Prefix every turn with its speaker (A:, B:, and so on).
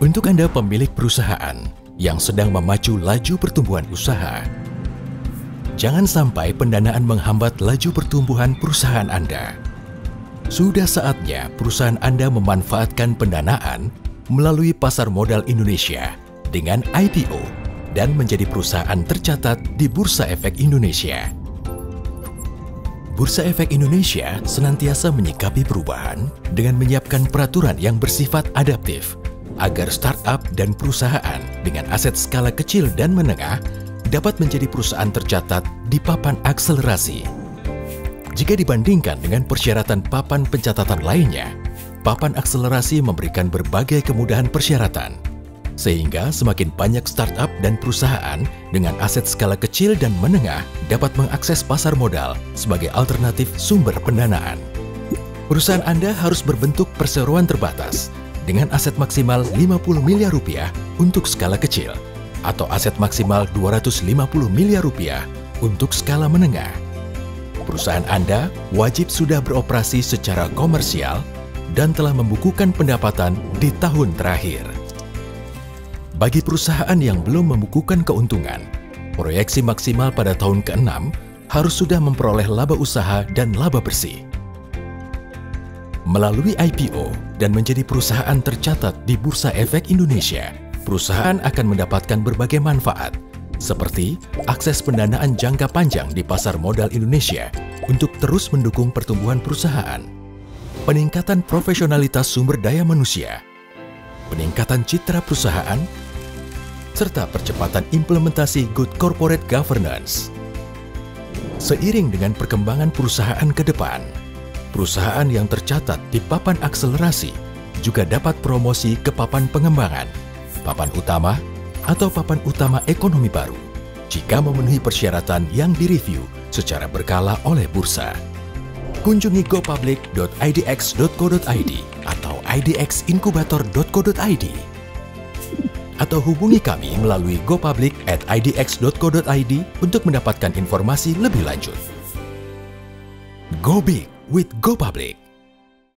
A: Untuk Anda pemilik perusahaan yang sedang memacu laju pertumbuhan usaha, jangan sampai pendanaan menghambat laju pertumbuhan perusahaan Anda. Sudah saatnya perusahaan Anda memanfaatkan pendanaan melalui pasar modal Indonesia dengan IPO dan menjadi perusahaan tercatat di Bursa Efek Indonesia. Bursa Efek Indonesia senantiasa menyikapi perubahan dengan menyiapkan peraturan yang bersifat adaptif agar startup dan perusahaan dengan aset skala kecil dan menengah dapat menjadi perusahaan tercatat di papan akselerasi. Jika dibandingkan dengan persyaratan papan pencatatan lainnya, papan akselerasi memberikan berbagai kemudahan persyaratan, sehingga semakin banyak startup dan perusahaan dengan aset skala kecil dan menengah dapat mengakses pasar modal sebagai alternatif sumber pendanaan. Perusahaan Anda harus berbentuk perseroan terbatas dengan aset maksimal 50 miliar rupiah untuk skala kecil atau aset maksimal 250 miliar rupiah untuk skala menengah. Perusahaan Anda wajib sudah beroperasi secara komersial dan telah membukukan pendapatan di tahun terakhir. Bagi perusahaan yang belum membukukan keuntungan, proyeksi maksimal pada tahun ke-6 harus sudah memperoleh laba usaha dan laba bersih. Melalui IPO dan menjadi perusahaan tercatat di Bursa Efek Indonesia, perusahaan akan mendapatkan berbagai manfaat, seperti akses pendanaan jangka panjang di pasar modal Indonesia untuk terus mendukung pertumbuhan perusahaan, peningkatan profesionalitas sumber daya manusia, peningkatan citra perusahaan, serta percepatan implementasi good corporate governance. Seiring dengan perkembangan perusahaan ke depan, perusahaan yang tercatat di papan akselerasi juga dapat promosi ke papan pengembangan, papan utama, atau papan utama ekonomi baru jika memenuhi persyaratan yang direview secara berkala oleh bursa. Kunjungi gopublic.idx.co.id atau idxinkubator.co.id atau hubungi kami melalui gopublic@idx.co.id untuk mendapatkan informasi lebih lanjut. Go Big with Go Public.